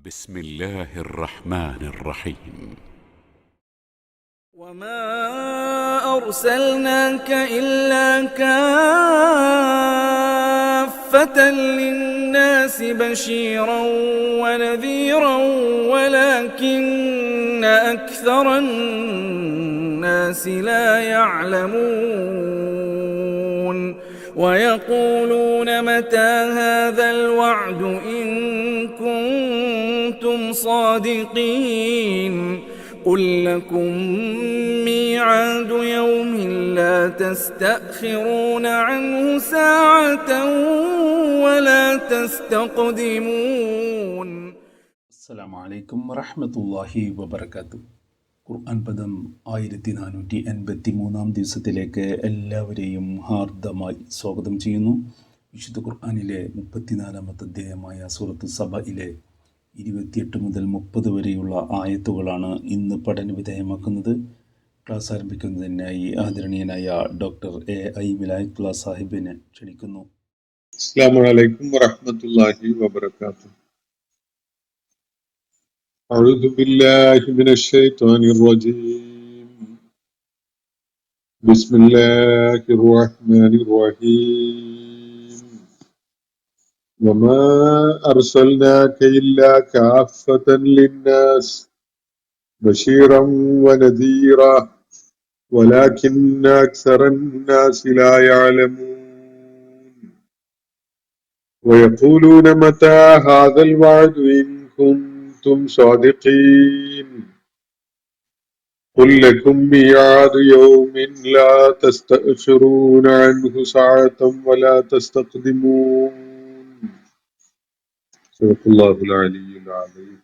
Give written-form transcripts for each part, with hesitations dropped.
بسم الله الرحمن الرحيم. وما أرسلناك إلا كافة للناس بشيرا ونذيرا ولكن أكثر الناس لا يعلمون ويقولون متى هذا الوعد إن كنتم صادقين قل لكم ميعاد يوم لا تستأخرون عنه ساعة ولا تستقدمون. അസ്സലാമു അലൈക്കും വറഹ്മത്തുള്ളാഹി വബറകാതുഹു. ഖുർആൻ പദം 1483 ദിവസത്തിലേക്ക് എല്ലാവരെയും ഹാർദമായി സ്വാഗതം ചെയ്യുന്നു. വിശുദ്ധ ഖുർആനിലെ 34-ാമത്തെ അധ്യായമായ സൂറത്ത് സബയിലെ 28 മുതൽ 30 വരെയുള്ള ആയത്തുകളാണ് ഇന്ന് പഠനവിധേയമാക്കുന്നത്. ക്ലാസ് ആരംഭിക്കുന്നതിനായി ആദരണീയനായ ഡോക്ടർ A.I. വിലായത്തുള്ള സാഹിബിനെ ക്ഷണിക്കുന്നു. അസ്സലാമു അലൈക്കും വറഹ്മത്തുള്ളാഹി വബറകാതുഹു. അഊദു ബില്ലാഹി മിനശ് ശൈത്വാനിർ റജീം. ബിസ്മില്ലാഹിർ റഹ്മാനിർ റഹീം. വമാ അർസൽനാക ഇല്ലാ കാഫത്തൻ ലിന്നാസ് ബശീറൻ വനദീറാ വലാകിന്ന അക്സറൻ നാസി ലാ യഅലമൂൻ ويقولون متى هذا الوعد إن كنتم صادقين قل لكم ميعاد يوم لا تستأخرون عنه ساعة ولا تستقدمون. صدق الله العلي العظيم.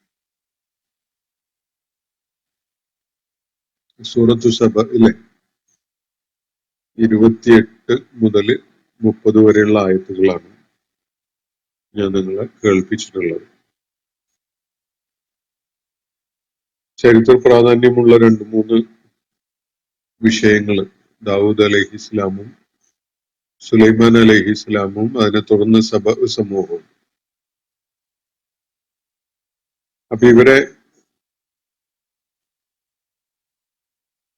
സൂറത്തു സബയിലെ 28 മുതൽ 30 വരെയുള്ള ആയത്തുകളാണ് ഞാൻ നിങ്ങളെ കേൾപ്പിച്ചിട്ടുള്ളത്. ചരിത്ര പ്രാധാന്യമുള്ള 2-3 വിഷയങ്ങൾ, ദാവൂദ് അലൈഹിസ്ലാമും സുലൈമാൻ അലൈഹിസ്ലാമും അതിനെ തുടർന്ന് സബ സമൂഹവും. അപ്പൊ ഇവരെ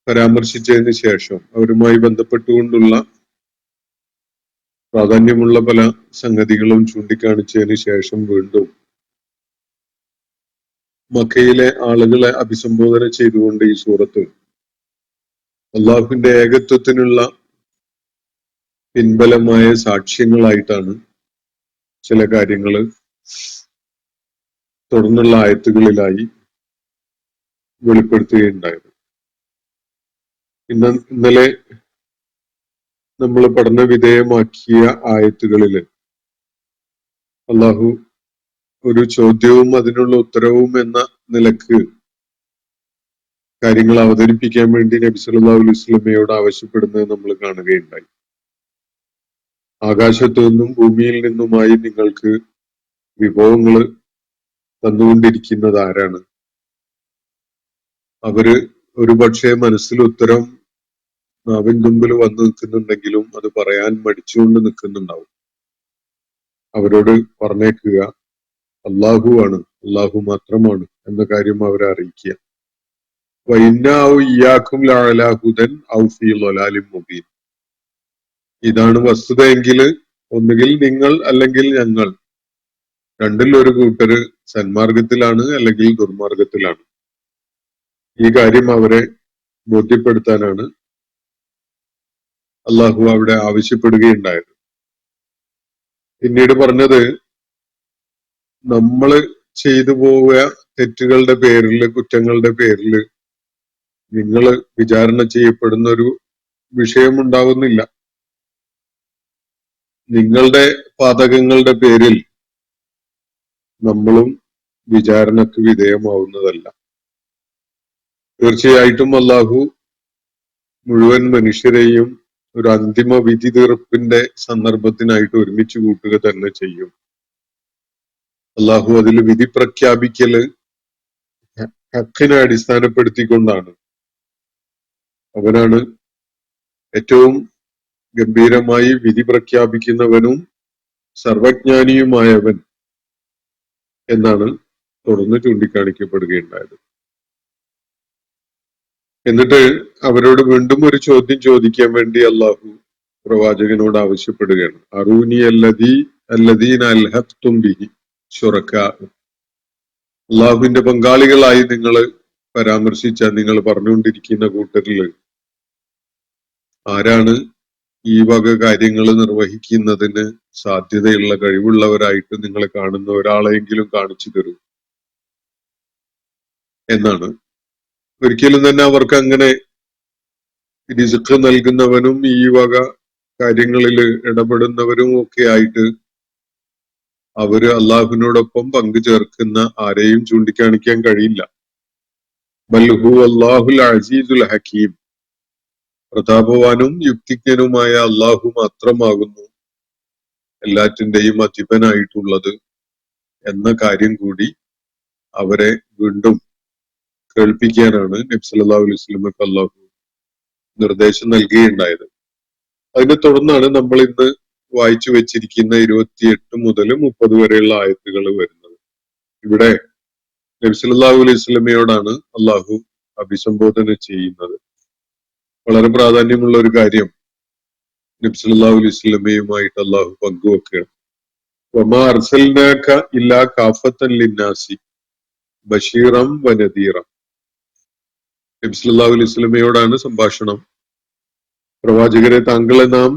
പരാമർശിച്ചതിന് ശേഷം അവരുമായി ബന്ധപ്പെട്ടുകൊണ്ടുള്ള പ്രാധാന്യമുള്ള പല സംഗതികളും ചൂണ്ടിക്കാണിച്ചതിന് ശേഷം വീണ്ടും മക്കയിലെ ആളുകളെ അഭിസംബോധന ചെയ്തുകൊണ്ട് ഈ സൂറത്ത് അള്ളാഹുവിന്റെ ഏകത്വത്തിനുള്ള പിൻബലമായ സാക്ഷ്യങ്ങളായിട്ടാണ് ചില കാര്യങ്ങൾ തുടർന്നുള്ള ആയത്തുകളിലായി വെളിപ്പെടുത്തുകയുണ്ടായത്. ഇന്നലെ നമ്മൾ പഠന വിധേയമാക്കിയ ആയത്തുകളിൽ അള്ളാഹു ഒരു ചോദ്യവും അതിനുള്ള ഉത്തരവും എന്ന നിലക്ക് കാര്യങ്ങൾ അവതരിപ്പിക്കാൻ വേണ്ടി നബി സല്ലല്ലാഹു അലൈഹി വസല്ലമയോട് ആവശ്യപ്പെടുന്നത് നമ്മൾ കാണുകയുണ്ടായി. ആകാശത്തു നിന്നും ഭൂമിയിൽ നിന്നുമായി നിങ്ങൾക്ക് വിഭവങ്ങൾ തന്നുകൊണ്ടിരിക്കുന്നത് ആരാണ്? അവര് ഒരു പക്ഷേ മനസ്സിൽ ഉത്തരം നാവിൻ തുമ്പിൽ വന്നു നിൽക്കുന്നുണ്ടെങ്കിലും അത് പറയാൻ മടിച്ചുകൊണ്ട് നിൽക്കുന്നുണ്ടാവും. അവരോട് പറഞ്ഞേക്കുക അള്ളാഹു ആണ്, അള്ളാഹു മാത്രമാണ് എന്ന കാര്യം അവരെ അറിയിക്കുക. ഇതാണ് വസ്തുതയെങ്കിൽ ഒന്നുകിൽ നിങ്ങൾ അല്ലെങ്കിൽ ഞങ്ങൾ, രണ്ടിൽ ഒരു കൂട്ടര് സന്മാർഗത്തിലാണ് അല്ലെങ്കിൽ ദുർമാർഗത്തിലാണ്. ഈ കാര്യം അവരെ ബോധ്യപ്പെടുത്താനാണ് അള്ളാഹു അവിടെ ആവശ്യപ്പെടുകയുണ്ടായത്. പിന്നീട് പറഞ്ഞത്, നമ്മള് ചെയ്തു പോവുക തെറ്റുകളുടെ പേരിൽ, കുറ്റങ്ങളുടെ പേരിൽ നിങ്ങൾ വിചാരണ ചെയ്യപ്പെടുന്ന ഒരു വിഷയമുണ്ടാവുന്നില്ല. നിങ്ങളുടെ പാതകങ്ങളുടെ പേരിൽ നമ്മളും വിചാരണക്ക് വിധേയമാവുന്നതല്ല. തീർച്ചയായിട്ടും അള്ളാഹു മുഴുവൻ മനുഷ്യരെയും ഒരു അന്തിമ വിധി തീർപ്പിന്റെ സന്ദർഭത്തിനായിട്ട് ഒരുമിച്ച് കൂട്ടുക തന്നെ ചെയ്യും. അള്ളാഹു അതിൽ വിധി പ്രഖ്യാപിക്കല് ഹക്കിനെ അടിസ്ഥാനപ്പെടുത്തിക്കൊണ്ടാണ്. അവനാണ് ഏറ്റവും ഗംഭീരമായി വിധി പ്രഖ്യാപിക്കുന്നവനും സർവജ്ഞാനിയുമായവൻ എന്നാണ് തുടർന്ന് ചൂണ്ടിക്കാണിക്കപ്പെടുകയുണ്ടായത്. എന്നിട്ട് അവരോട് വീണ്ടും ഒരു ചോദ്യം ചോദിക്കാൻ വേണ്ടി അള്ളാഹു പ്രവാചകനോട് ആവശ്യപ്പെടുകയാണ്. അറൂനി അല്ലദീന അൽഹഖ്തും ബിഹി ശുറക്കാ, അള്ളാഹുവിന്റെ പങ്കാളികളായി നിങ്ങൾ പരാമർശിച്ച, നിങ്ങൾ പറഞ്ഞുകൊണ്ടിരിക്കുന്ന കൂട്ടരിൽ ആരാണ് ഈ വക കാര്യങ്ങൾ നിർവഹിക്കുന്നതിന് സാധ്യതയുള്ള കഴിവുള്ളവരായിട്ട് നിങ്ങൾ കാണുന്ന ഒരാളെങ്കിലും കാണിച്ചു തരൂ എന്നാണ്. ഒരിക്കലും തന്നെ അവർക്ക് അങ്ങനെ റിസ്ക് നൽകുന്നവനും ഈ വക കാര്യങ്ങളിൽ ഇടപെടുന്നവരും ഒക്കെ ആയിട്ട് അവര് അള്ളാഹുവിനോടൊപ്പം പങ്കു ചേർക്കുന്ന ആരെയും ചൂണ്ടിക്കാണിക്കാൻ കഴിയില്ല. ബൽഹു അല്ലാഹുൽ അസീസുൽ ഹക്കീം, പ്രതാപവാനും യുക്തിജ്ഞനുമായ അള്ളാഹു മാത്രമാകുന്നു എല്ലാറ്റിന്റെയും അധിപനായിട്ടുള്ളത് എന്ന കാര്യം കൂടി അവരെ വീണ്ടും കേൾപ്പിക്കാനാണ് നബി സല്ലല്ലാഹു അലൈഹി വസല്ലമക്ക് അള്ളാഹു നിർദ്ദേശം നൽകുകയുണ്ടായത്. അതിനെ തുടർന്നാണ് നമ്മൾ ഇന്ന് വായിച്ചു വെച്ചിരിക്കുന്ന 28 മുതൽ 30 വരെയുള്ള ആയത്തുകൾ വരുന്നത്. ഇവിടെ നബി സല്ലല്ലാഹു അലൈഹി വസല്ലമയോടാണ് അള്ളാഹു അഭിസംബോധന ചെയ്യുന്നത്. വളരെ പ്രാധാന്യമുള്ള ഒരു കാര്യം നബി സല്ലല്ലാഹു അലൈഹി വസല്ലമയുമായിട്ട് അള്ളാഹു പങ്കുവെക്കുകയാണ്. വമാ അർസൽനാക ഇല്ലാ കാഫത്തൻ ലിന്നാസി ബശീറൻ വനദീറ. നബി സല്ലല്ലാഹു അലൈഹി വസല്ലമയോടാണ് സംഭാഷണം. പ്രവാചകരെ, താങ്കളെ നാം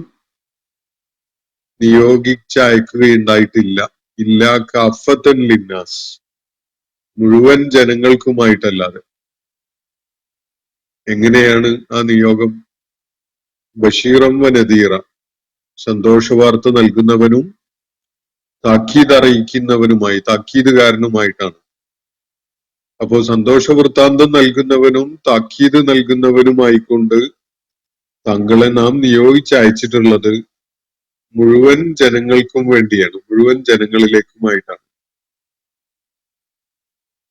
നിയോഗിച്ചയക്കുകയുണ്ടായിട്ടില്ല ഇല്ലാ കാഫത്തൻ ലിന്നാസ്, മുഴുവൻ ജനങ്ങൾക്കുമായിട്ടല്ലാതെ. എങ്ങനെയാണ് ആ നിയോഗം? ബഷീറൻ വനദീറ, സന്തോഷവാർത്ത നൽകുന്നവനും താക്കീത് അറിയിക്കുന്നവനുമായി, താക്കീതുകാരനുമായിട്ടാണ്. അപ്പോ സന്തോഷവൃത്താന്തം നൽകുന്നവനും താക്കീത് നൽകുന്നവനുമായിക്കൊണ്ട് താങ്കളെ നാം നിയോഗിച്ചയച്ചിട്ടുള്ളത് മുഴുവൻ ജനങ്ങൾക്കും വേണ്ടിയാണ്, മുഴുവൻ ജനങ്ങളിലേക്കുമായിട്ടാണ്.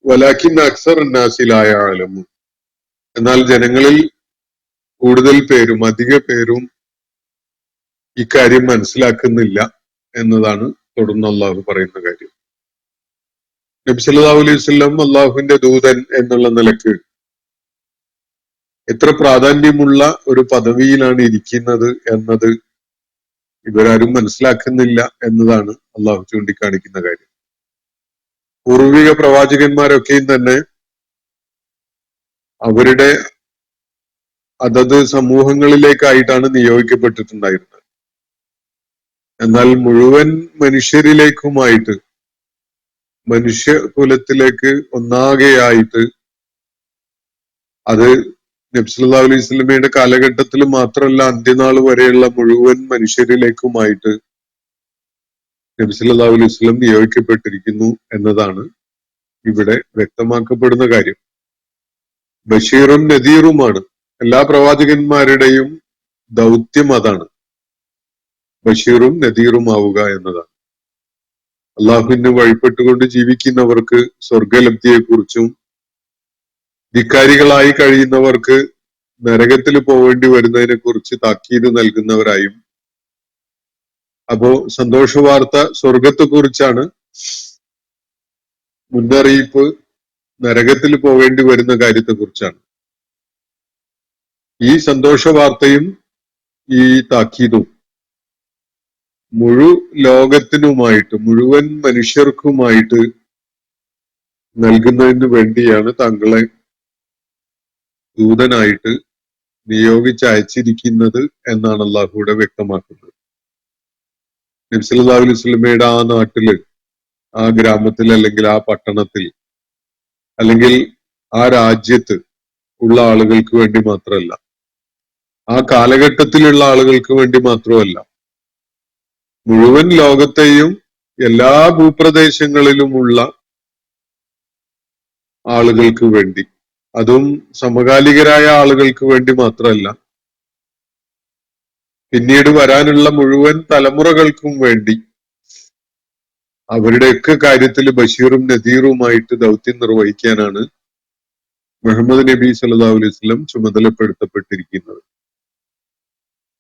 വലാകിൻ അക്സർ നാസി ലാ യഅലമൂൻ, എന്നാൽ ജനങ്ങളിൽ കൂടുതൽ പേരും, അധിക പേരും ഇക്കാര്യം മനസ്സിലാക്കുന്നില്ല എന്നതാണ് തുടർന്ന് അള്ളാഹു പറയുന്ന കാര്യം. നബി സല്ലല്ലാഹു അലൈഹി വസല്ലം അള്ളാഹുവിന്റെ ദൂതൻ എന്നുള്ള നിലക്ക് എത്ര പ്രാധാന്യമുള്ള ഒരു പദവിയിലാണ് ഇരിക്കുന്നത് എന്നത് ഇവരാരും മനസ്സിലാക്കുന്നില്ല എന്നതാണ് അള്ളാഹു ചൂണ്ടിക്കാണിക്കുന്ന കാര്യം. പൂർവിക പ്രവാചകന്മാരൊക്കെയും തന്നെ അവരുടെ അതത് സമൂഹങ്ങളിലേക്കായിട്ടാണ് നിയോഗിക്കപ്പെട്ടിട്ടുണ്ടായിരുന്നത്. എന്നാൽ മുഴുവൻ മനുഷ്യരിലേക്കുമായിട്ട്, മനുഷ്യകുലത്തിലേക്ക് ഒന്നാകെയായിട്ട്, അത് നബി സല്ലല്ലാഹു അലൈഹി വസല്ലമയുടെ കാലഘട്ടത്തിൽ മാത്രമല്ല, അന്ത്യനാൾ വരെയുള്ള മുഴുവൻ മനുഷ്യരിലേക്കുമായിട്ട് നബി സല്ലല്ലാഹു അലൈഹി വസല്ലം നിയോഗിക്കപ്പെട്ടിരിക്കുന്നു എന്നതാണ് ഇവിടെ വ്യക്തമാക്കപ്പെടുന്ന കാര്യം. ബഷീറും നദീറുമാണ്. എല്ലാ പ്രവാചകന്മാരുടെയും ദൗത്യം അതാണ്, ബഷീറും നദീറുമാവുക എന്നതാണ്. അള്ളാഹുവിന് വഴിപ്പെട്ടുകൊണ്ട് ജീവിക്കുന്നവർക്ക് സ്വർഗലബ്ധിയെക്കുറിച്ചും ധിക്കാരികളായി കഴിയുന്നവർക്ക് നരകത്തിൽ പോവേണ്ടി വരുന്നതിനെ കുറിച്ച് താക്കീത് നൽകുന്നവരായും, അപ്പോ സന്തോഷവാർത്ത സ്വർഗത്തെ കുറിച്ചാണ്, മുന്നറിയിപ്പ് നരകത്തിൽ പോവേണ്ടി വരുന്ന കാര്യത്തെ കുറിച്ചാണ്. ഈ സന്തോഷവാർത്തയും ഈ താക്കീതും ലോകത്തിനുമായിട്ട്, മുഴുവൻ മനുഷ്യർക്കുമായിട്ട് നൽകുന്നതിന് വേണ്ടിയാണ് താങ്കളെ ദൂതനായിട്ട് നിയോഗിച്ചയച്ചിരിക്കുന്നത് എന്നാണ് അള്ളാഹു ഇവിടെ വ്യക്തമാക്കുന്നത്. നബി സല്ലല്ലാഹു അലൈഹി വസല്ലമയുടെ ആ നാട്ടില്, ആ ഗ്രാമത്തിൽ, അല്ലെങ്കിൽ ആ പട്ടണത്തിൽ, അല്ലെങ്കിൽ ആ രാജ്യത്ത് ഉള്ള ആളുകൾക്ക് വേണ്ടി മാത്രമല്ല, ആ കാലഘട്ടത്തിലുള്ള ആളുകൾക്ക് വേണ്ടി മാത്രമല്ല, മുഴുവൻ ലോകത്തെയും എല്ലാ ഭൂപ്രദേശങ്ങളിലുമുള്ള ആളുകൾക്ക് വേണ്ടി, അതും സമകാലികരായ ആളുകൾക്ക് വേണ്ടി മാത്രമല്ല, പിന്നീട് വരാനുള്ള മുഴുവൻ തലമുറകൾക്കും വേണ്ടി, അവരുടെയൊക്കെ കാര്യത്തിൽ ബഷീറും നദീറുമായിട്ട് ദൗത്യം നിർവഹിക്കാനാണ് മുഹമ്മദ് നബി സല്ലല്ലാഹു അലൈഹി വസല്ലം ചുമതലപ്പെടുത്തപ്പെട്ടിരിക്കുന്നത്.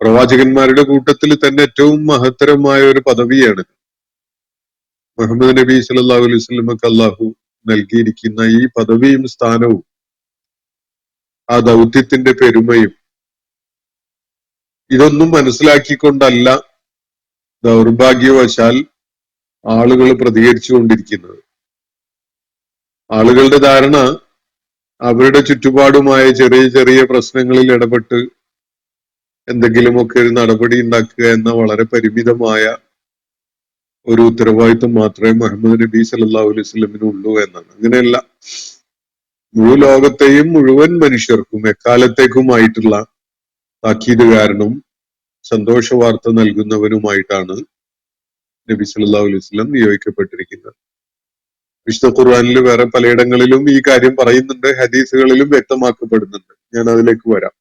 പ്രവാചകന്മാരുടെ കൂട്ടത്തിൽ തന്നെ ഏറ്റവും മഹത്തരമായ ഒരു പദവിയാണ് മുഹമ്മദ് നബി സല്ലല്ലാഹു അലൈഹി വസല്ലമക്ക് അള്ളാഹു നൽകിയിരിക്കുന്ന ഈ പദവിയും സ്ഥാനവും ആ ദൗത്യത്തിന്റെ പെരുമയും ഇതൊന്നും മനസ്സിലാക്കിക്കൊണ്ടല്ല ദൗർഭാഗ്യവശാൽ ആളുകൾ പ്രതികരിച്ചുകൊണ്ടിരിക്കുന്നത്. ആളുകളുടെ ധാരണ അവരുടെ ചുറ്റുപാടുമായ ചെറിയ ചെറിയ പ്രശ്നങ്ങളിൽ ഇടപെട്ട് എന്തെങ്കിലുമൊക്കെ ഒരു നടപടി ഉണ്ടാക്കുക എന്ന വളരെ പരിമിതമായ ഒരു ഉത്തരവാദിത്വം മാത്രമേ മുഹമ്മദ് നബി സല്ലല്ലാഹു അലൈഹി വസല്ലമിന് ഉള്ളൂ എന്നാണ്. അങ്ങനെയല്ല, ലോകത്തെയും മുഴുവൻ മനുഷ്യർക്കും എക്കാലത്തേക്കുമായിട്ടുള്ള താക്കീതുകാരനും സന്തോഷ വാർത്ത നൽകുന്നവനുമായിട്ടാണ് നബി സല്ലല്ലാഹു അലൈഹി വസല്ലം നിയോഗിക്കപ്പെട്ടിരിക്കുന്നത്. വിശുദ്ധ ഖുർആനിൽ വേറെ പലയിടങ്ങളിലും ഈ കാര്യം പറയുന്നുണ്ട്, ഹദീസുകളിലും വ്യക്തമാക്കപ്പെടുന്നുണ്ട്. ഞാൻ അതിലേക്ക് വരാം.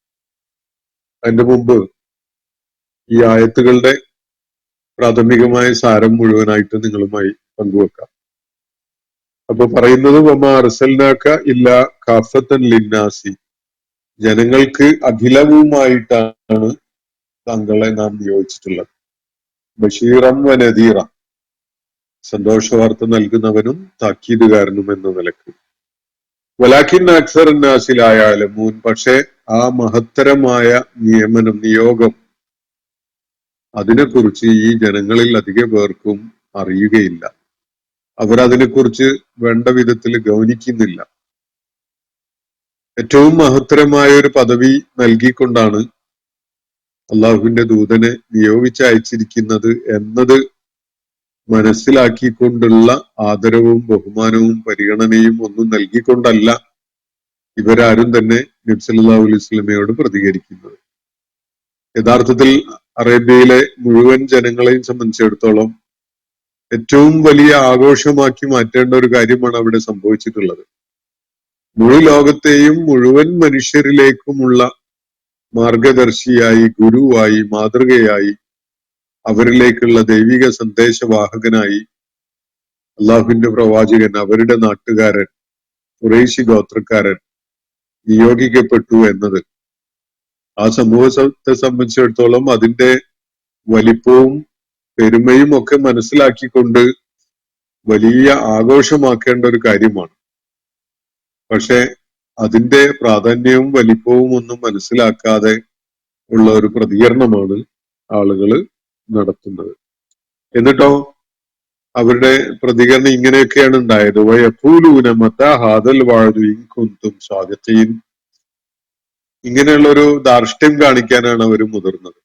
അതിന്റെ മുമ്പ് ഈ ആയത്തുകളുടെ പ്രാഥമികമായ സാരം മുഴുവനായിട്ട് നിങ്ങളുമായി പങ്കുവെക്കാം. അപ്പൊ പറയുന്നത് വമാ അർസൽനാക ഇല്ലാ കാഫത്തൻ ലിന്നാസി, ജനങ്ങൾക്ക് അഖിലവുമായിട്ടാണ് താങ്കളെ നാം നിയോഗിച്ചിട്ടുള്ളത്. ബഷീറൻ വ നദീറ, സന്തോഷവാർത്ത നൽകുന്നവനും താക്കീതുകാരനും എന്ന നിലക്ക്. വലാകിൻ അക്സറ നാസി ലാ യഅലമൂൻ, പക്ഷേ ആ മഹത്തരമായ നിയോഗം അതിനെക്കുറിച്ച് ഈ ജനങ്ങളിൽ അധിക പേർക്കും അറിയുകയില്ല. അവരതിനെക്കുറിച്ച് വേണ്ട വിധത്തിൽ ഗൗനിക്കുന്നില്ല. ഏറ്റവും മഹത്തരമായ ഒരു പദവി നൽകിക്കൊണ്ടാണ് അള്ളാഹുവിന്റെ ദൂതനെ നിയോഗിച്ചയച്ചിരിക്കുന്നത് എന്നത് മനസ്സിലാക്കിക്കൊണ്ടുള്ള ആദരവും ബഹുമാനവും പരിഗണനയും ഒന്നും നൽകിക്കൊണ്ടല്ല ഇവരാരും തന്നെ നബി സല്ലല്ലാഹു അലൈഹി വസല്ലമയോട് പ്രതികരിക്കുന്നത്. യഥാർത്ഥത്തിൽ അറേബ്യയിലെ മുഴുവൻ ജനങ്ങളെയും സംബന്ധിച്ചിടത്തോളം ഏറ്റവും വലിയ ആഘോഷമാക്കി മാറ്റേണ്ട ഒരു കാര്യമാണ് അവിടെ സംഭവിച്ചിട്ടുള്ളത്. മുഴു ലോകത്തെയും മുഴുവൻ മനുഷ്യരിലേക്കുമുള്ള മാർഗദർശിയായി, ഗുരുവായി, മാതൃകയായി, അവരിലേക്കുള്ള ദൈവിക സന്ദേശവാഹകനായി അള്ളാഹുവിന്റെ പ്രവാചകൻ, അവരുടെ നാട്ടുകാരൻ, ഖുറൈശി ഗോത്രക്കാരൻ നിയോഗിക്കപ്പെട്ടു എന്നത് ആ സമൂഹത്തെ സംബന്ധിച്ചിടത്തോളം അതിന്റെ വലിപ്പവും പെരുമയും ഒക്കെ മനസ്സിലാക്കിക്കൊണ്ട് വലിയ ആഘോഷമാക്കേണ്ട ഒരു കാര്യമാണ്. പക്ഷെ അതിന്റെ പ്രാധാന്യവും വലിപ്പവും ഒന്നും മനസ്സിലാക്കാതെ ഉള്ള ഒരു പ്രതികരണമാണ് ആളുകൾ നടത്തുന്നത്. എന്നിട്ടോ അവരുടെ പ്രതികരണം ഇങ്ങനെയൊക്കെയാണ് ഉണ്ടായത്. വയഖൂലൂന മതാ ഹാദൽ വഅദു ഇൻ കുൻതും സാദിഖീൻ, ഇങ്ങനെയുള്ള ഒരു ധാർഷ്ട്യം കാണിക്കാനാണ് അവർ മുതിർന്നത്.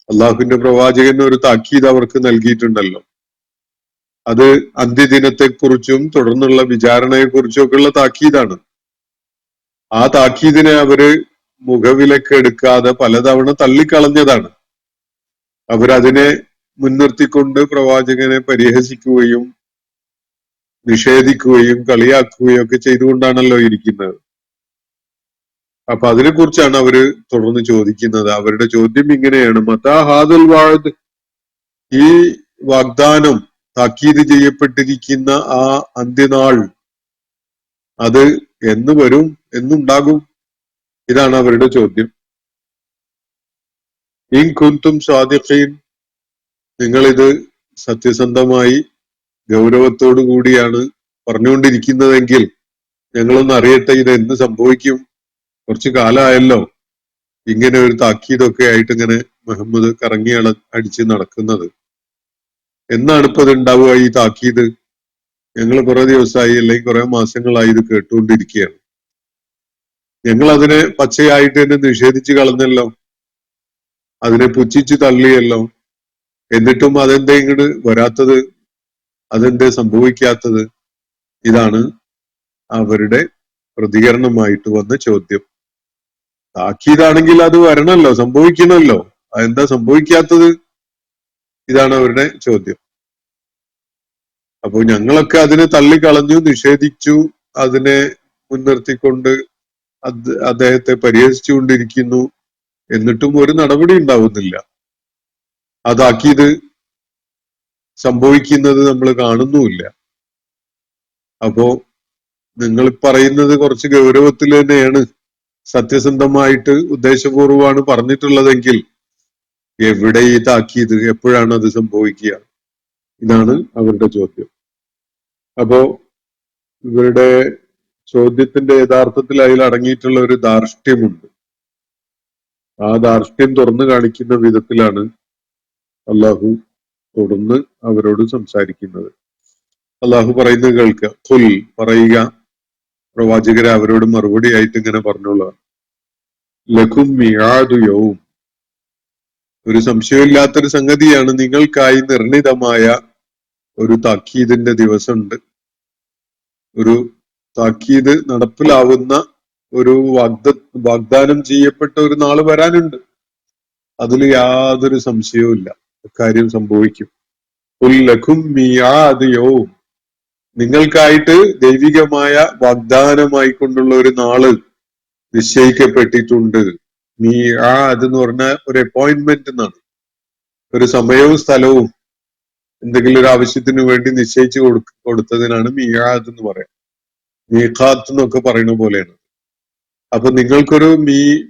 അള്ളാഹുവിന്റെ പ്രവാചകന് ഒരു താക്കീത് അവർക്ക് നൽകിയിട്ടുണ്ടല്ലോ. അത് അന്ത്യദിനത്തെക്കുറിച്ചും തുടർന്നുള്ള വിചാരണയെക്കുറിച്ചും ഒക്കെയുള്ള താക്കീതാണ്. ആ താക്കീതിനെ അവര് മുഖവിലക്ക് എടുക്കാതെ പലതവണ തള്ളിക്കളഞ്ഞതാണ്. അവരതിനെ മുൻനിർത്തിക്കൊണ്ട് പ്രവാചകനെ പരിഹസിക്കുകയും നിഷേധിക്കുകയും കളിയാക്കുകയും ഒക്കെ ചെയ്തുകൊണ്ടാണല്ലോ ഇരിക്കുന്നത്. അപ്പൊ അതിനെക്കുറിച്ചാണ് അവര് തുടർന്ന് ചോദിക്കുന്നത്. അവരുടെ ചോദ്യം ഇങ്ങനെയാണ്, മതാ ഹാദൽ വഅദ്, ഈ വാഗ്ദാനം, താക്കീത് ചെയ്യപ്പെട്ടിരിക്കുന്ന ആ അന്ത്യനാൾ അത് എന്ന് വരും, എന്നുണ്ടാകും? ഇതാണ് അവരുടെ ചോദ്യം. ഇൻ കുൻതും സാദിഖീൻ, നിങ്ങളിത് സത്യസന്ധമായി ഗൗരവത്തോടു കൂടിയാണ് പറഞ്ഞുകൊണ്ടിരിക്കുന്നതെങ്കിൽ ഞങ്ങളൊന്ന് അറിയട്ടെ, ഇത് എന്ന് സംഭവിക്കും? കുറച്ചു കാലമായല്ലോ ഇങ്ങനെ ഒരു താക്കീതൊക്കെ ആയിട്ട് ഇങ്ങനെ മുഹമ്മദ് കറങ്ങി അടിച്ച് നടക്കുന്നത്. എന്നാണ് ഇപ്പൊ ഇത് ഉണ്ടാവുക ഈ താക്കീത്? ഞങ്ങൾ കുറെ ദിവസമായി അല്ലെങ്കിൽ കുറെ മാസങ്ങളായി ഇത് കേട്ടുകൊണ്ടിരിക്കുകയാണ്. ഞങ്ങൾ അതിനെ പച്ചയായിട്ട് തന്നെ നിഷേധിച്ച് കളഞ്ഞല്ലോ, അതിനെ പുച്ഛിച്ച് തള്ളിയല്ലോ. എന്നിട്ടും അതെന്താ ഇങ്ങോട്ട് വരാത്തത്? അതെന്തേ സംഭവിക്കാത്തത്? ഇതാണ് അവരുടെ പ്രതികരണമായിട്ട് വന്ന ചോദ്യം. താക്കീതാണെങ്കിൽ അത് വരണല്ലോ, സംഭവിക്കണമല്ലോ, അതെന്താ സംഭവിക്കാത്തത്? ഇതാണ് അവരുടെ ചോദ്യം. അപ്പോൾ ഞങ്ങളൊക്കെ അതിനെ തള്ളിക്കളഞ്ഞു, നിഷേധിച്ചു, അതിനെ മുൻനിർത്തിക്കൊണ്ട് അദ്ദേഹത്തെ പരിഹസിച്ചുകൊണ്ടിരിക്കുന്നു. എന്നിട്ടും ഒരു നടപടി ഉണ്ടാവുന്നില്ല. ആ താക്കീത് സംഭവിക്കുന്നത് നമ്മൾ കാണുന്നുമില്ല. അപ്പോ നിങ്ങൾ പറയുന്നത് കുറച്ച് ഗൗരവത്തിൽ തന്നെയാണ്, സത്യസന്ധമായിട്ട് ഉദ്ദേശപൂർവമാണ് പറഞ്ഞിട്ടുള്ളതെങ്കിൽ എവിടെ ഈ താക്കീത്? എപ്പോഴാണ് അത് സംഭവിക്കുക? ഇതാണ് അവരുടെ ചോദ്യം. അപ്പോ ഇവരുടെ ചോദ്യത്തിന്റെ യഥാർത്ഥത്തിൽ അതിൽ അടങ്ങിയിട്ടുള്ള ഒരു ധാർഷ്ട്യമുണ്ട്. ആ ധാർഷ്ട്യം തുറന്നു കാണിക്കുന്ന വിധത്തിലാണ് അള്ളാഹു തുടർന്ന് അവരോട് സംസാരിക്കുന്നത്. അള്ളാഹു പറയുന്നത് കേൾക്കുക. ഖുൽ, പറയുക, പ്രവാചകരെ അവരോട് മറുപടി ആയിട്ട് ഇങ്ങനെ പറഞ്ഞോളാം. ലഖും മിആദു യൗം, ഒരു സംശയമില്ലാത്തൊരു സംഗതിയാണ്, നിങ്ങൾക്കായി നിർണിതമായ ഒരു താക്കീദിന്റെ ദിവസമുണ്ട്. ഒരു താക്കീത് നടപ്പിലാവുന്ന ഒരു വാഗ്ദാനം ചെയ്യപ്പെട്ട ഒരു നാള് വരാനുണ്ട്. അതിൽ യാതൊരു സംശയവും ഇല്ല, കാര്യം സംഭവിക്കും. ലഖും മിആദു യൗം, നിങ്ങൾക്കായിട്ട് ദൈവികമായ വാഗ്ദാനമായി കൊണ്ടുള്ള ഒരു നാള് നിശ്ചയിക്കപ്പെട്ടിട്ടുണ്ട്. മിആദ് എന്ന് പറഞ്ഞാൽ ഒരു അപ്പോയിന്റ്മെന്റ് എന്നാണ്. ഒരു സമയവും സ്ഥലവും എന്തെങ്കിലും ഒരു ആവശ്യത്തിന് വേണ്ടി നിശ്ചയിച്ചു കൊടുത്തതിനാണ് മിആദ് എന്ന് പറയാം. മീഖാത്ത് എന്നൊക്കെ പറയുന്ന പോലെയാണ്. അപ്പൊ നിങ്ങൾക്കൊരു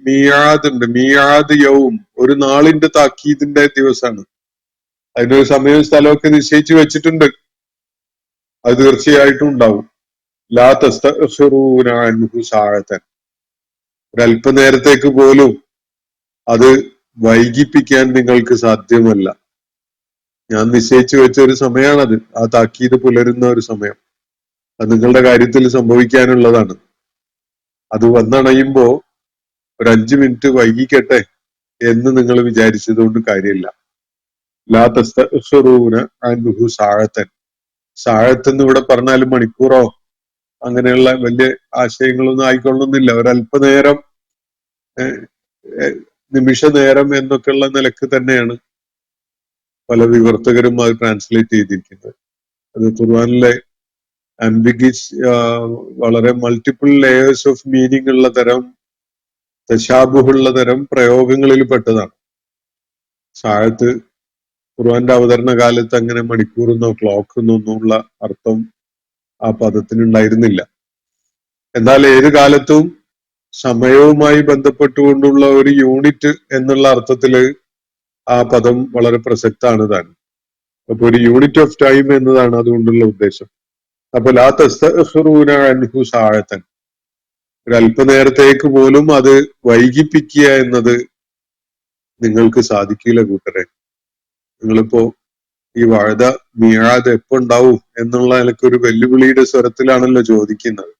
മിആദ് ഉണ്ട്. മിആദ് യൗം, ഒരു നാളിന്റെ താക്കീതിന്റെ ദിവസമാണ്. അതിനൊരു സമയവും സ്ഥലമൊക്കെ നിശ്ചയിച്ചു വെച്ചിട്ടുണ്ട്. അത് തീർച്ചയായിട്ടും ഉണ്ടാവും. ലാ തസ്തഖിറൂന അൻഹു സഅതൻ, ഒരല്പനേരത്തേക്ക് പോലും അത് വൈകിപ്പിക്കാൻ നിങ്ങൾക്ക് സാധ്യമല്ല. ഞാൻ നിശ്ചയിച്ചു വെച്ച ഒരു സമയമാണത്. ആ താക്കീത് പുലരുന്ന ഒരു സമയം. അത് നിങ്ങളുടെ കാര്യത്തിൽ സംഭവിക്കാനുള്ളതാണ്. അത് വന്നണയുമ്പോ ഒരു 5 മിനിറ്റ് വൈകിക്കട്ടെ എന്ന് നിങ്ങൾ വിചാരിച്ചതുകൊണ്ട് കാര്യമില്ല. ലാ തസ്തഖിറൂന അൻഹു സഅതൻ, സഅത്ത് എന്ന് ഇവിടെ പറഞ്ഞാലും മണിക്കൂറോ അങ്ങനെയുള്ള വലിയ ആശയങ്ങളൊന്നും ആയിക്കൊള്ളുന്നില്ല. ഒരല്പനേരം, നിമിഷ നേരം എന്നൊക്കെയുള്ള നിലക്ക് തന്നെയാണ് പല വിവർത്തകരും അത് ട്രാൻസ്ലേറ്റ് ചെയ്തിരിക്കുന്നത്. അത് ഖുർആനിലെ ആംബിഗസ്, വളരെ മൾട്ടിപ്പിൾ ലെയേഴ്സ് ഓഫ് മീനിങ് ഉള്ള തരം, തശാബുഹുള്ള തരം പ്രയോഗങ്ങളിൽ പെട്ടതാണ്. സാഴത്ത് ഖുർആന്റെ അവതരണ കാലത്ത് അങ്ങനെ മണിക്കൂറെന്നോ ക്ലോക്കെന്നോ ഒന്നുമുള്ള അർത്ഥം ആ പദത്തിനുണ്ടായിരുന്നില്ല. എന്നാൽ ഏത് കാലത്തും സമയവുമായി ബന്ധപ്പെട്ടുകൊണ്ടുള്ള ഒരു യൂണിറ്റ് എന്നുള്ള അർത്ഥത്തില് ആ പദം വളരെ പ്രസക്താണ് താൻ. അപ്പൊ ഒരു യൂണിറ്റ് ഓഫ് ടൈം എന്നതാണ് അതുകൊണ്ടുള്ള ഉദ്ദേശം. അപ്പൊ ലാ തസ്തഖിറൂന അൻഹു സഅതൻ, ഒരു അല്പനേരത്തേക്ക് പോലും അത് വൈകിപ്പിക്കുക എന്നത് നിങ്ങൾക്ക് സാധിക്കില്ല കൂട്ടരെ. നിങ്ങളിപ്പോ ഈ വഅദ മിആദ് എപ്പോ ഉണ്ടാവും എന്നുള്ള നിലക്കൊരു വെല്ലുവിളിയുടെ സ്വരത്തിലാണല്ലോ ചോദിക്കുന്നത്.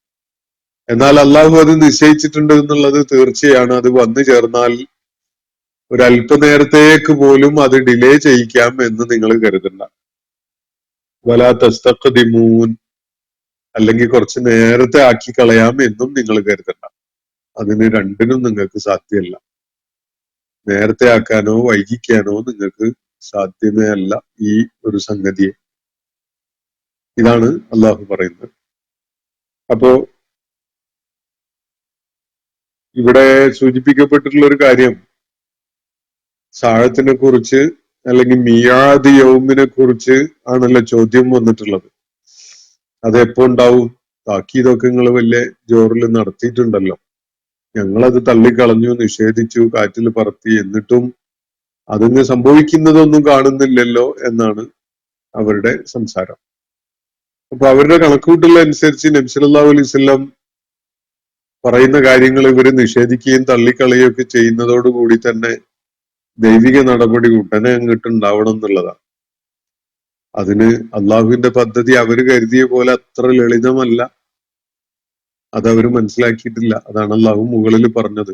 എന്നാൽ അള്ളാഹു അത് നിശ്ചയിച്ചിട്ടുണ്ട് എന്നുള്ളത് തീർച്ചയാണ്. അത് വന്നു ചേർന്നാൽ ഒരല്പനേരത്തേക്ക് പോലും അത് ഡിലേ ചെയ്യിക്കാം എന്ന് നിങ്ങൾ കരുതണ്ട. വലാ തസ്തഖ്ദിമൂൻ, അല്ലെങ്കിൽ കുറച്ച് നേരത്തെ ആക്കി കളയാം എന്നും നിങ്ങൾ കരുതണ്ട. അതിന് രണ്ടിനും നിങ്ങൾക്ക് സാധ്യമല്ല. നേരത്തെ ആക്കാനോ വൈകിക്കാനോ നിങ്ങൾക്ക് സാധ്യമേ അല്ല ഈ ഒരു സംഗതിയെ. ഇതാണ് അള്ളാഹു പറയുന്നത്. അപ്പോ ഇവിടെ സൂചിപ്പിക്കപ്പെട്ടിട്ടുള്ള ഒരു കാര്യം, സാഴത്തിനെ കുറിച്ച് അല്ലെങ്കിൽ മിയാദ് യൗമിനെ കുറിച്ച് ആണല്ലോ ചോദ്യം വന്നിട്ടുള്ളത്. അത് എപ്പോ ഉണ്ടാവും? താക്കീതൊക്കെ നിങ്ങൾ വലിയ ജോറിൽ നടത്തിയിട്ടുണ്ടല്ലോ. ഞങ്ങളത് തള്ളിക്കളഞ്ഞു, നിഷേധിച്ചു, കാറ്റിൽ പറത്തി, എന്നിട്ടും അതിന് സംഭവിക്കുന്നതൊന്നും കാണുന്നില്ലല്ലോ എന്നാണ് അവരുടെ സംസാരം. അപ്പൊ അവരുടെ കണക്കുകൂട്ടൽ അനുസരിച്ച് നബി സല്ലല്ലാഹു അലൈഹി വസല്ലം പറയുന്ന കാര്യങ്ങൾ ഇവര് നിഷേധിക്കുകയും തള്ളിക്കളയുകയും ഒക്കെ ചെയ്യുന്നതോടുകൂടി തന്നെ ദൈവിക നടപടി ഉടനെ അങ്ങോട്ട് ഉണ്ടാവണം എന്നുള്ളതാണ്. അതിന് അള്ളാഹുവിന്റെ പദ്ധതി അവര് കരുതിയ പോലെ അത്ര ലളിതമല്ല. അതവര് മനസ്സിലാക്കിയിട്ടില്ല. അതാണ് അള്ളാഹു മുകളിൽ പറഞ്ഞത്.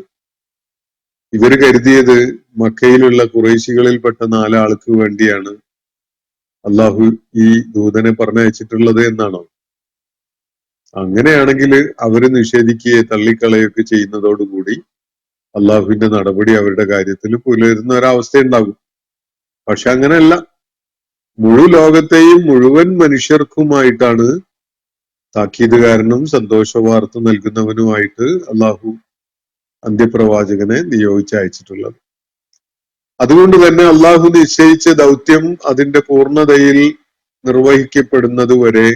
ഇവര് കരുതിയത് മക്കയിലുള്ള ഖുറൈശികളിൽപ്പെട്ട 4 ആൾക്ക് വേണ്ടിയാണ് അള്ളാഹു ഈ ദൂതനെ പറഞ്ഞയച്ചിട്ടുള്ളത് എന്നാണോ? അങ്ങനെയാണെങ്കിൽ അവര് നിഷേധിക്കുകയോ തള്ളിക്കളയൊക്കെ ചെയ്യുന്നതോടുകൂടി അള്ളാഹുവിന്റെ നടപടി അവരുടെ കാര്യത്തിൽ പുലരുന്ന ഒരവസ്ഥ ഉണ്ടാകും. പക്ഷെ അങ്ങനെയല്ല. ലോകത്തെയും മുഴുവൻ മനുഷ്യർക്കുമായിട്ടാണ് താക്കീതുകാരനും സന്തോഷ വാർത്ത നൽകുന്നവനുമായിട്ട് അള്ളാഹു അന്ത്യപ്രവാചകനെ നിയോഗിച്ചയച്ചിട്ടുള്ളത്. അതുകൊണ്ട് തന്നെ അള്ളാഹു നിശ്ചയിച്ച ദൗത്യം അതിന്റെ പൂർണ്ണതയിൽ നിർവഹിക്കപ്പെടുന്നത് വരെ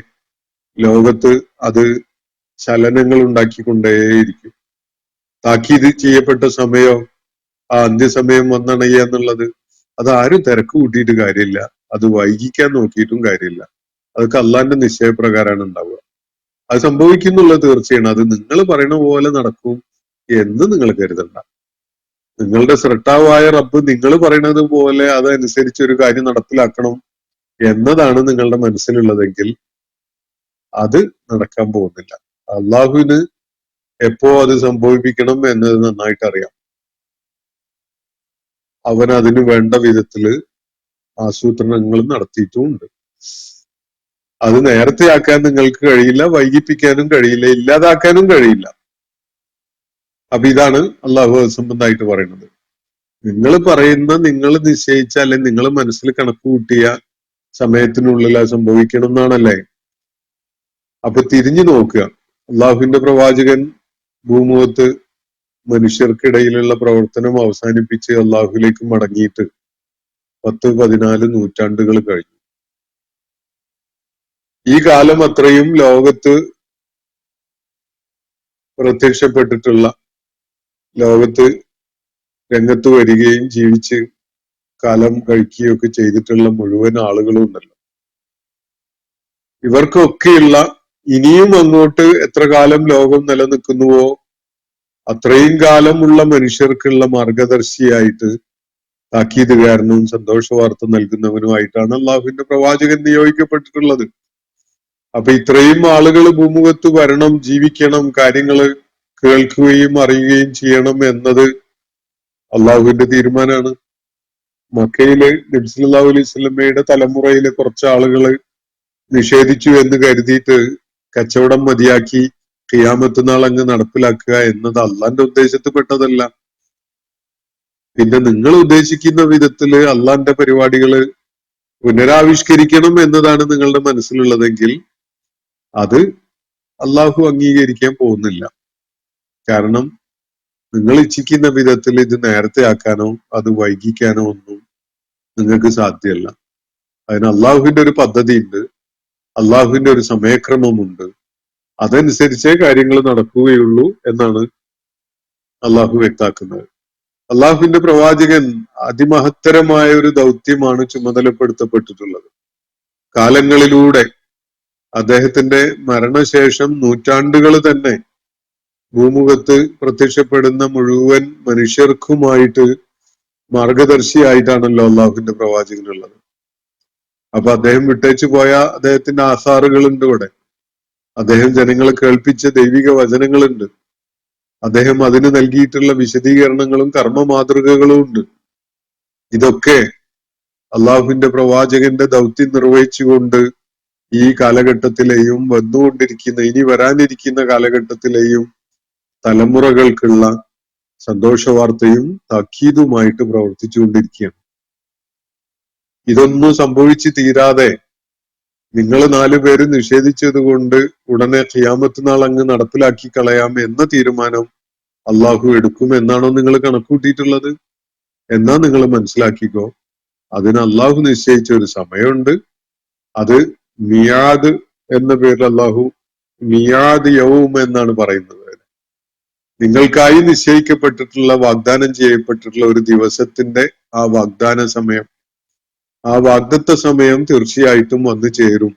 ലോകത്ത് അത് ചലനങ്ങൾ ഉണ്ടാക്കിക്കൊണ്ടേയിരിക്കും. താക്കീത് ചെയ്യപ്പെട്ട സമയം, ആ അന്ത്യസമയം വന്നണയുക എന്നുള്ളത് അത് ആരും തിരക്ക് കൂട്ടിയിട്ട് കാര്യമില്ല. അത് വൈകിക്കാൻ നോക്കിയിട്ടും കാര്യമില്ല. അതൊക്കെ അള്ളാന്റെ നിശ്ചയപ്രകാരമാണ് ഉണ്ടാവുക. അത് സംഭവിക്കുന്നുള്ളത് തീർച്ചയാണ്. അത് നിങ്ങൾ പറയുന്ന പോലെ നടക്കും എന്ന് നിങ്ങൾ കരുതണ്ട. നിങ്ങളുടെ സൃഷ്ടാവായ റബ്ബ് നിങ്ങൾ പറയുന്നത് പോലെ അതനുസരിച്ച് ഒരു കാര്യം നടപ്പിലാക്കണം എന്നതാണ് നിങ്ങളുടെ മനസ്സിലുള്ളതെങ്കിൽ അത് നടക്കാൻ പോകുന്നില്ല. അള്ളാഹുവിന് എപ്പോ അത് സംഭവിപ്പിക്കണം എന്നത് നന്നായിട്ട് അറിയാം. അവൻ അതിന് വേണ്ട വിധത്തില് ആസൂത്രണങ്ങൾ നടത്തിയിട്ടുമുണ്ട്. അത് നേരത്തെ ആക്കാൻ നിങ്ങൾക്ക് കഴിയില്ല, വൈകിപ്പിക്കാനും കഴിയില്ല, ഇല്ലാതാക്കാനും കഴിയില്ല. അപ്പൊ ഇതാണ് അള്ളാഹു സംബന്ധമായിട്ട് പറയുന്നത്. നിങ്ങൾ പറയുന്ന, നിങ്ങൾ നിശ്ചയിച്ച, അല്ലെങ്കിൽ നിങ്ങൾ മനസ്സിൽ കണക്ക് കൂട്ടിയ സമയത്തിനുള്ളിൽ അത് സംഭവിക്കണം എന്നാണല്ലേ. അപ്പൊ തിരിഞ്ഞു നോക്കുക. അള്ളാഹുവിന്റെ പ്രവാചകൻ ഭൂമുഖത്ത് മനുഷ്യർക്കിടയിലുള്ള പ്രവർത്തനം അവസാനിപ്പിച്ച് അള്ളാഹുലേക്ക് മടങ്ങിയിട്ട് 10-14 നൂറ്റാണ്ടുകൾ കഴിഞ്ഞു. ഈ കാലം അത്രയും ലോകത്ത് പ്രത്യക്ഷപ്പെട്ടിട്ടുള്ള, ലോകത്ത് രംഗത്ത് വരികയും ജീവിച്ച് കാലം കഴിക്കുകയൊക്കെ ചെയ്തിട്ടുള്ള മുഴുവൻ ആളുകളും ഉണ്ടല്ലോ. ഇവർക്കൊക്കെയുള്ള ഇനിയും അങ്ങോട്ട് എത്ര കാലം ലോകം നിലനിൽക്കുന്നുവോ അത്രയും കാലമുള്ള മനുഷ്യർക്കുള്ള മാർഗദർശിയായിട്ട്, താക്കീതുകാരനും സന്തോഷ വാർത്ത നൽകുന്നവനുമായിട്ടാണ് അള്ളാഹുവിന്റെ പ്രവാചകൻ നിയോഗിക്കപ്പെട്ടിട്ടുള്ളത്. അപ്പൊ ഇത്രയും ആളുകൾ ഭൂമുഖത്ത് വരണം, ജീവിക്കണം, കാര്യങ്ങൾ കേൾക്കുകയും അറിയുകയും ചെയ്യണം എന്നത് അള്ളാഹുവിന്റെ തീരുമാനമാണ്. മക്കയില് നബി സല്ലല്ലാഹു അലൈഹി വസല്ലമയുടെ തലമുറയിലെ കുറച്ച് ആളുകള് നിഷേധിച്ചു എന്ന് കരുതിയിട്ട് കച്ചവടം മതിയാക്കി ഖിയാമത്ത് നാൾ അങ്ങ് നടപ്പിലാക്കുക എന്നത് അള്ളാന്റെ ഉദ്ദേശത്തിൽപ്പെട്ടതല്ല. പിന്നെ നിങ്ങൾ ഉദ്ദേശിക്കുന്ന വിധത്തില് അള്ളാന്റെ പരിപാടികള് പുനരാവിഷ്കരിക്കണം എന്നതാണ് നിങ്ങളുടെ മനസ്സിലുള്ളതെങ്കിൽ അത് അള്ളാഹു അംഗീകരിക്കാൻ പോകുന്നില്ല. കാരണം നിങ്ങൾ ഇച്ഛിക്കുന്ന വിധത്തിൽ ഇത് നേരത്തെ ആക്കാനോ അത് വൈകിക്കാനോ ഒന്നും നിങ്ങൾക്ക് സാധ്യമല്ല. അതിന് അള്ളാഹുവിന്റെ ഒരു പദ്ധതി ഉണ്ട്, അള്ളാഹുവിന്റെ ഒരു സമയക്രമമുണ്ട്. അതനുസരിച്ചേ കാര്യങ്ങൾ നടക്കുകയുള്ളൂ എന്നാണ് അള്ളാഹു വ്യക്താക്കുന്നത്. അള്ളാഹുവിന്റെ പ്രവാചകൻ അതിമഹത്തരമായ ഒരു ദൗത്യമാണ് ചുമതലപ്പെടുത്തപ്പെട്ടിട്ടുള്ളത്. കാലങ്ങളിലൂടെ അദ്ദേഹത്തിന്റെ മരണശേഷം നൂറ്റാണ്ടുകൾ തന്നെ ഭൂമുഖത്ത് പ്രത്യക്ഷപ്പെടുന്ന മുഴുവൻ മനുഷ്യർക്കുമായിട്ട് മാർഗദർശിയായിട്ടാണല്ലോ അള്ളാഹുവിന്റെ പ്രവാചകനുള്ളത്. അപ്പൊ അദ്ദേഹം വിട്ടേച്ചു പോയ അദ്ദേഹത്തിന്റെ ആസാറുകളുണ്ട് ഇവിടെ. അദ്ദേഹം ജനങ്ങളെ കേൾപ്പിച്ച ദൈവിക വചനങ്ങളുണ്ട്. അദ്ദേഹം അതിന് നൽകിയിട്ടുള്ള വിശദീകരണങ്ങളും കർമ്മ മാതൃകകളും ഉണ്ട്. ഇതൊക്കെ അള്ളാഹുവിന്റെ പ്രവാചകന്റെ ദൗത്യം നിർവഹിച്ചുകൊണ്ട് ഈ കാലഘട്ടത്തിലെയും വന്നുകൊണ്ടിരിക്കുന്ന, ഇനി വരാനിരിക്കുന്ന കാലഘട്ടത്തിലെയും തലമുറകൾക്കുള്ള സന്തോഷ വാർത്തയും താക്കീതുമായിട്ട് പ്രവർത്തിച്ചുകൊണ്ടിരിക്കുകയാണ്. ഇതൊന്നും സംഭവിച്ചു തീരാതെ നിങ്ങൾ 4 പേര് നിഷേധിച്ചത് കൊണ്ട് ഉടനെ ഖിയാമത്ത് നാൾ അങ്ങ് നടപ്പിലാക്കി കളയാം എന്ന തീരുമാനം അള്ളാഹു എടുക്കും എന്നാണോ നിങ്ങൾ കണക്കൂട്ടിയിട്ടുള്ളത്? എന്നാ നിങ്ങൾ മനസ്സിലാക്കിക്കോ, അതിന് അള്ളാഹു നിശ്ചയിച്ച ഒരു സമയമുണ്ട്. അത് മിയാദ് എന്ന പേരിൽ അള്ളാഹു മിയാദ് യൗം എന്നാണ് പറയുന്നത്. നിങ്ങൾക്കായി നിശ്ചയിക്കപ്പെട്ടിട്ടുള്ള, വാഗ്ദാനം ചെയ്യപ്പെട്ടിട്ടുള്ള ഒരു ദിവസത്തിന്റെ ആ വാഗ്ദാന സമയം, ആ വാഗ്ദത്ത സമയം തീർച്ചയായിട്ടും വന്നു ചേരും.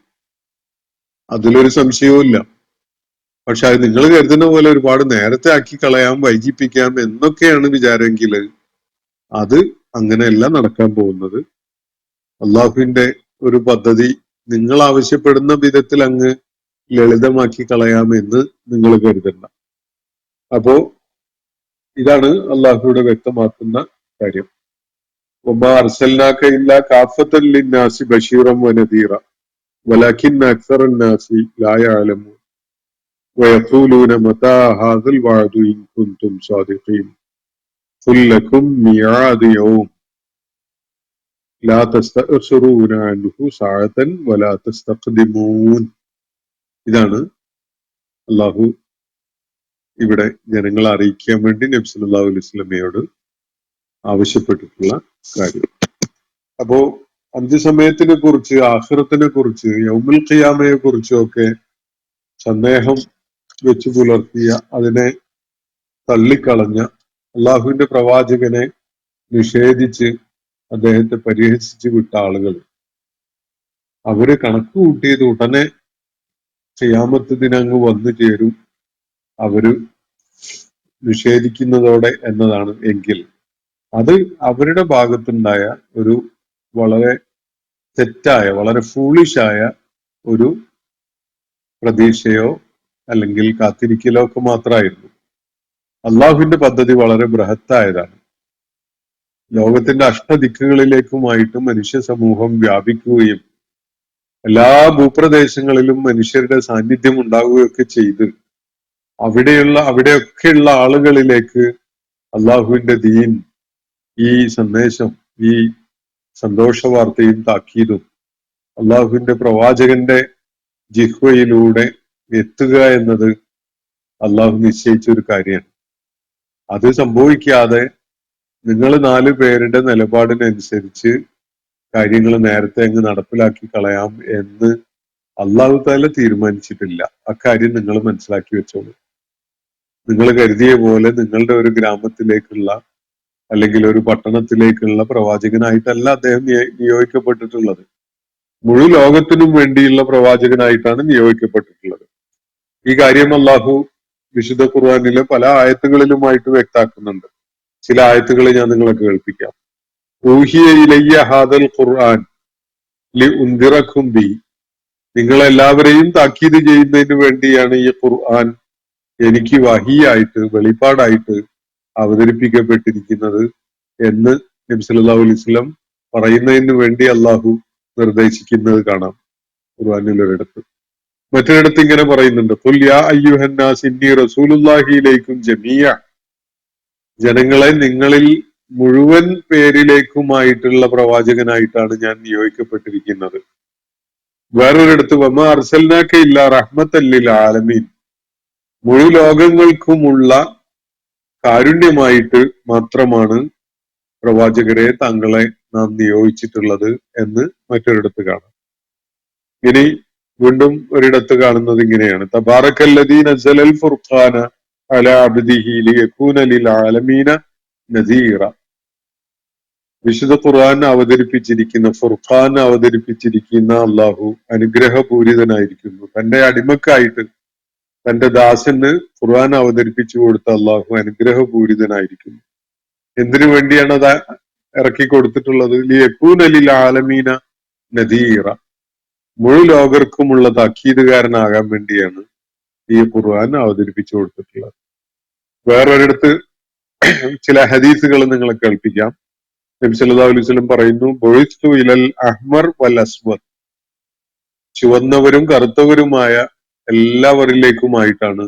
അതിലൊരു സംശയവുമില്ല. പക്ഷെ അത് നിങ്ങൾ കരുതുന്ന പോലെ ഒരുപാട് നേരത്തെ ആക്കി കളയാം, വൈകിപ്പിക്കാം എന്നൊക്കെയാണ് വിചാരമെങ്കിൽ അത് അങ്ങനെയല്ല നടക്കാൻ പോകുന്നത്. അള്ളാഹുവിന്റെ ഒരു പദ്ധതി നിങ്ങൾ ആവശ്യപ്പെടുന്ന വിധത്തിൽ അങ്ങ് ലളിതമാക്കി കളയാമെന്ന് നിങ്ങൾ കരുതണ്ട. അപ്പോ ഇതാണ് അള്ളാഹുവിടെ വ്യക്തമാക്കുന്ന കാര്യം. വമാ അർസൽനാക ഇല്ലാ കാഫത്തൻ ലിന്നാസി ബശീറൻ വനദീറ വലകിന്ന അക്സറന്നാസി ലാ യഅലമൂൻ വയഖൂലൂന മതാ ഹാദൽ വഅദു ഇൻ കുൻതും സാദിഖീൻ ഖുൽ ലകും മിആദു യൗം ലാ തസ്തഅഖിറൂന അൻഹു സഅതൻ വലാ തസ്തഖ്ദിമൂൻ. ഇതാണ് അള്ളാഹു ഇവിടെ ജനങ്ങളെ അറിയിക്കാൻ വേണ്ടി നബി സല്ലല്ലാഹു അലൈഹി വസല്ലമയോട് ആവശ്യപ്പെട്ടിട്ടുള്ള കാര്യം. അപ്പോ അന്ത്യസമയത്തിനെ കുറിച്ച്, ആഖിറത്തിനെ കുറിച്ച്, യൗമുൽ ഖിയാമയെ കുറിച്ചും ഒക്കെ സന്ദേഹം വെച്ചു പുലർത്തിയ, അതിനെ തള്ളിക്കളഞ്ഞ, അള്ളാഹുവിന്റെ പ്രവാചകനെ നിഷേധിച്ച് അദ്ദേഹത്തെ പരിഹസിച്ച് വിട്ട ആളുകൾ അവര് കണക്ക് കൂട്ടിയത് ഉടനെ ഖിയാമത്ത് ദിനങ്ങ് വന്നു ചേരും അവര് നിഷേധിക്കുന്നതോടെ എന്നതാണ് എങ്കിൽ അത് അവരുടെ ഭാഗത്തുണ്ടായ ഒരു വളരെ തെറ്റായ, വളരെ ഫൂളിഷായ ഒരു പ്രതീക്ഷയോ അല്ലെങ്കിൽ കാത്തിരിക്കലോ ഒക്കെ മാത്രമായിരുന്നു. അള്ളാഹുവിന്റെ പദ്ധതി വളരെ ബൃഹത്തായതാണ്. ലോകത്തിന്റെ അഷ്ടദിക്കുകളിലേക്കുമായിട്ട് മനുഷ്യ സമൂഹം വ്യാപിക്കുകയും എല്ലാ ഭൂപ്രദേശങ്ങളിലും മനുഷ്യരുടെ സാന്നിധ്യം ഉണ്ടാവുകയൊക്കെ ചെയ്ത് അവിടെയൊക്കെയുള്ള ആളുകളിലേക്ക് അള്ളാഹുവിന്റെ ദീൻ, ഈ സന്ദേശം, ഈ സന്തോഷ വാർത്തയും താക്കീതും അള്ളാഹുവിന്റെ പ്രവാചകന്റെ ജിഹ്വയിലൂടെ എത്തുക എന്നത് അള്ളാഹു നിശ്ചയിച്ച ഒരു കാര്യമാണ്. അത് സംഭവിക്കാതെ നിങ്ങൾ 4 പേരുടെ നിലപാടിനനുസരിച്ച് കാര്യങ്ങൾ നേരത്തെ അങ്ങ് നടപ്പിലാക്കി കളയാം എന്ന് അള്ളാഹു താല തീരുമാനിച്ചിട്ടില്ല. അക്കാര്യം നിങ്ങൾ മനസ്സിലാക്കി വെച്ചോളൂ. നിങ്ങൾ കരുതിയ പോലെ നിങ്ങളുടെ ഒരു ഗ്രാമത്തിലേക്കുള്ള അല്ലെങ്കിൽ ഒരു പട്ടണത്തിലേക്കുള്ള പ്രവാചകനായിട്ടല്ല അദ്ദേഹം നിയോഗിക്കപ്പെട്ടിട്ടുള്ളത്. മുഴു ലോകത്തിനും വേണ്ടിയുള്ള പ്രവാചകനായിട്ടാണ് നിയോഗിക്കപ്പെട്ടിട്ടുള്ളത്. ഈ കാര്യം അള്ളാഹു വിശുദ്ധ ഖുർആനിലെ പല ആയത്തുകളിലുമായിട്ട് വ്യക്താക്കുന്നുണ്ട്. ചില ആയത്തുകൾ ഞാൻ നിങ്ങളെ കേൾപ്പിക്കാം. ഊഹിയ ഇലയ്യ ഹാദൽ ഖുർആൻ ലി ഉൻദിറക്കും ബി, നിങ്ങളെല്ലാവരെയും താക്കീത് ചെയ്യുന്നതിന് വേണ്ടിയാണ് ഈ ഖുർആൻ എനിക്ക് വഹിയായിട്ട്, വെളിപ്പാടായിട്ട് അവതരിപ്പിക്കപ്പെട്ടിരിക്കുന്നത് എന്ന് നബി സല്ലല്ലാഹു അലൈഹി വസല്ലം പറയുന്നതിന് വേണ്ടി അള്ളാഹു നിർദ്ദേശിക്കുന്നത് കാണാം ഖുർആനിൽ ഒരിടത്ത്. മറ്റൊരിടത്ത് ഇങ്ങനെ പറയുന്നുണ്ട്, ഖുൽ യാ അയ്യുഹന്നാസ് ഇന്നി റസൂലുള്ളാഹി ഇലൈക്കും ജമീഅ, ജനങ്ങളെ നിങ്ങളിൽ മുഴുവൻ പേരിലേക്കുമായിട്ടുള്ള പ്രവാചകനായിട്ടാണ് ഞാൻ നിയോഗിക്കപ്പെട്ടിരിക്കുന്നത്. വേറൊരിടത്ത് വമാ അർസൽനാക ഇല്ലാ റഹ്മത്തൻ ലിൽ ആലമീൻ, മുഴു ലോകങ്ങൾക്കുമുള്ള കാരുണ്യമായിട്ട് മാത്രമാണ് പ്രവാചകരെ താങ്കളെ നാം നിയോഗിച്ചിട്ടുള്ളത് എന്ന് മറ്റൊരിടത്ത് കാണാം. ഇനി വീണ്ടും ഒരിടത്ത് കാണുന്നത് ഇങ്ങനെയാണ്, തബാറക്കല്ലദീ നസ്സലൽ ഫുർഖാന അലാ അബ്ദിഹി ലിയകൂന ലിൽ ആലമീന നദീറ, വിശുദ്ധ ഖുർആൻ അവതരിപ്പിച്ചിരിക്കുന്ന, ഫുർഖാൻ അവതരിപ്പിച്ചിരിക്കുന്ന അള്ളാഹു അനുഗ്രഹപൂരിതനായിരിക്കുന്നു. തന്റെ അടിമക്കായിട്ട്, തന്റെ ദാസന് ഖുർആൻ അവതരിപ്പിച്ചു കൊടുത്ത അള്ളാഹു അനുഗ്രഹപൂരിതനായിരിക്കുന്നു. എന്തിനു വേണ്ടിയാണ് അത് ഇറക്കി കൊടുത്തിട്ടുള്ളത്? ലിയകൂന ലിൽ ആലമീന നദീറ, മുഴു ലോകർക്കുമുള്ള താക്കീതുകാരനാകാൻ വേണ്ടിയാണ് ഈ ഖുർആൻ അവതരിപ്പിച്ചു കൊടുത്തിട്ടുള്ളത്. വേറൊരിടത്ത് ചില ഹദീസുകൾ നിങ്ങളെ കേൾപ്പിക്കാം. നബി സല്ലല്ലാഹു അലൈഹി വസല്ലം പറയുന്നു, ബുഇസ്തു ഇലൽ അഹ്മർ വൽ അസ്വദ്, ചുവന്നവരും കറുത്തവരുമായ എല്ലാവരിലേക്കുമായിട്ടാണ്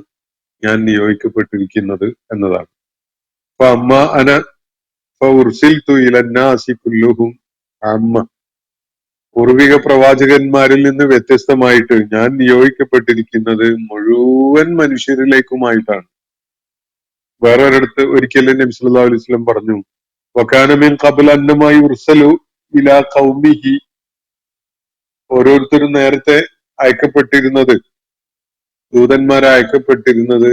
ഞാൻ നിയോഗിക്കപ്പെട്ടിരിക്കുന്നത് എന്നതാണ്. ഫഅമ്മ അന ഫഉർസിൽതു ഇലന്നാസി കുല്ലുഹും അമ്മ, പൂർവിക പ്രവാചകന്മാരിൽ നിന്ന് വ്യത്യസ്തമായിട്ട് ഞാൻ നിയോഗിക്കപ്പെട്ടിരിക്കുന്നത് മുഴുവൻ മനുഷ്യരിലേക്കുമായിട്ടാണ്. വേറൊരിടത്ത് ഒരിക്കലും നബി സല്ലല്ലാഹു അലൈഹി വസല്ലം പറഞ്ഞു, വകാന മിൻ ഖബ്ല അന്നമാ യുർസലു ഇലാ ഖൗമിഹി, ഓരോരുത്തരും നേരത്തെ അയക്കപ്പെട്ടിരുന്നത്, ദൂതന്മാരെ അയക്കപ്പെട്ടിരുന്നത്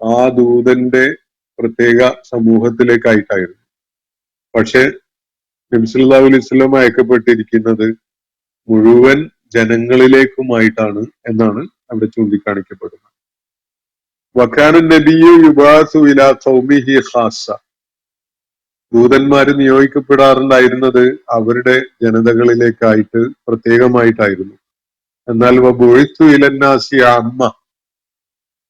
ആ ദൂതന്റെ പ്രത്യേക സമൂഹത്തിലേക്കായിട്ടായിരുന്നു. പക്ഷെ നബി സല്ലല്ലാഹു അലൈഹി വസല്ലം അയക്കപ്പെട്ടിരിക്കുന്നത് മുഴുവൻ ജനങ്ങളിലേക്കുമായിട്ടാണ് എന്നാണ് അവിടെ ചൂണ്ടിക്കാണിക്കപ്പെടുന്നത്. വകാന നബിയ്യു യുബാസു ഇലാ ഖൗമിഹി ഖാസ്സ, ദൂതന്മാര് നിയോഗിക്കപ്പെടാറുണ്ടായിരുന്നത് അവരുടെ ജനതകളിലേക്കായിട്ട് പ്രത്യേകമായിട്ടായിരുന്നു. എന്നാൽ വബുഇസ്തു ഇലന്നാസി അമ്മ,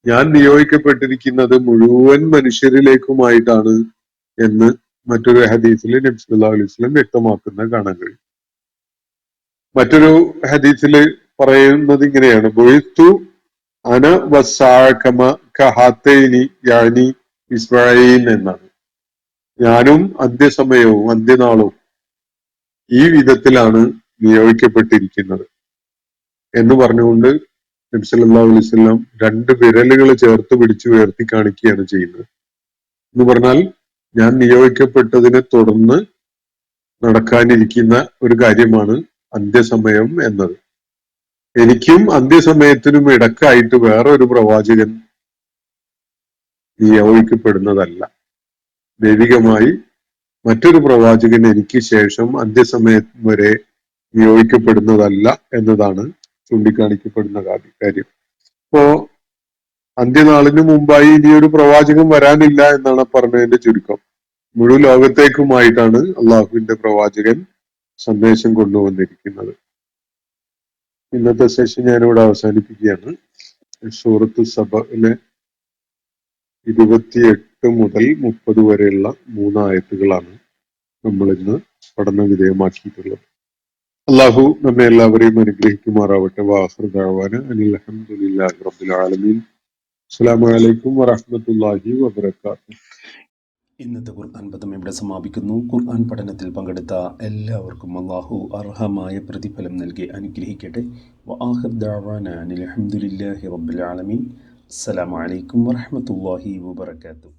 ഞാൻ നിയോഗിക്കപ്പെട്ടിരിക്കുന്നത് മുഴുവൻ മനുഷ്യരിലേക്കുമായിട്ടാണ് എന്ന് മറ്റൊരു ഹദീസിൽ നബി സല്ലല്ലാഹു അലൈഹി വസല്ലം വ്യക്തമാക്കുന്ന കാണാൻ കഴിയും. മറ്റൊരു ഹദീസിൽ പറയുന്നത് ഇങ്ങനെയാണ്, ബുഇസ്തു അന വസ്സാഅകമ കഹാത്തൈനി യാനി ഇസ്മാഈൽ എന്നാണ്. ഞാനും അന്ത്യസമയവും അന്ത്യനാളും ഈ വിധത്തിലാണ് നിയോഗിക്കപ്പെട്ടിരിക്കുന്നത് എന്ന് പറഞ്ഞുകൊണ്ട് നബി സല്ലല്ലാഹു അലൈഹി വസല്ലം 2 വിരലുകൾ ചേർത്ത് പിടിച്ച് ഉയർത്തി കാണിക്കുകയാണ് ചെയ്യുന്നത്. എന്ന് പറഞ്ഞാൽ ഞാൻ നിയോഗിക്കപ്പെട്ടതിനെ തുടർന്ന് നടക്കാനിരിക്കുന്ന ഒരു കാര്യമാണ് അന്ത്യസമയം എന്നത്. എനിക്കും അന്ത്യസമയത്തിനും ഇടക്കായിട്ട് വേറെ ഒരു പ്രവാചകൻ നിയോഗിക്കപ്പെടുന്നതല്ല. ദൈവികമായി മറ്റൊരു പ്രവാചകൻ എനിക്ക് ശേഷം അന്ത്യസമയം വരെ നിയോഗിക്കപ്പെടുന്നതല്ല എന്നതാണ് ചൂണ്ടിക്കാണിക്കപ്പെടുന്ന കാര്യം. ഇപ്പോ അന്ത്യനാളിന് മുമ്പായി ഇനിയൊരു പ്രവാചകൻ വരാനില്ല എന്നാണ് പറഞ്ഞതിന്റെ ചുരുക്കം. മുഴുവൻ ലോകത്തേക്കുമായിട്ടാണ് അള്ളാഹുവിന്റെ പ്രവാചകൻ സന്ദേശം കൊണ്ടുവന്നിരിക്കുന്നത്. ഇന്നത്തെ സെഷൻ ഞാനിവിടെ അവസാനിപ്പിക്കുകയാണ്. സൂറത്തു സബയിലെ 28 മുതൽ 30 വരെയുള്ള 3 ആയത്തുകളാണ് നമ്മൾ ഇന്ന് പഠന വിധേയമാക്കിയിട്ടുള്ളത്. അള്ളാഹു നമ്മെ എല്ലാവരെയും അനുഗ്രഹിക്കുമാറാവട്ടെ. വാഖിറു ദഅ്വാന അനിൽ ഹംദുലില്ലാഹി റബ്ബിൽ ആലമീൻ. അസ്സലാമു അലൈക്കും വറഹ്മത്തുള്ളാഹി വബറകാതുഹു. ഇന്നത്തെ ഖുർആൻ പദം ഇവിടെ സമാപിക്കുന്നു. ഖുർആൻ പഠനത്തിൽ പങ്കെടുത്ത എല്ലാവർക്കും അല്ലാഹു അർഹമായ പ്രതിഫലം നൽകി അനുഗ്രഹിക്കട്ടെ. വആഖിറു ദഅ്വാന അനിൽ ഹംദുലില്ലാഹി റബ്ബിൽ ആലമീൻ. അസ്സലാമു അലൈക്കും വറഹ്മത്തുള്ളാഹി വബറകാതുഹു.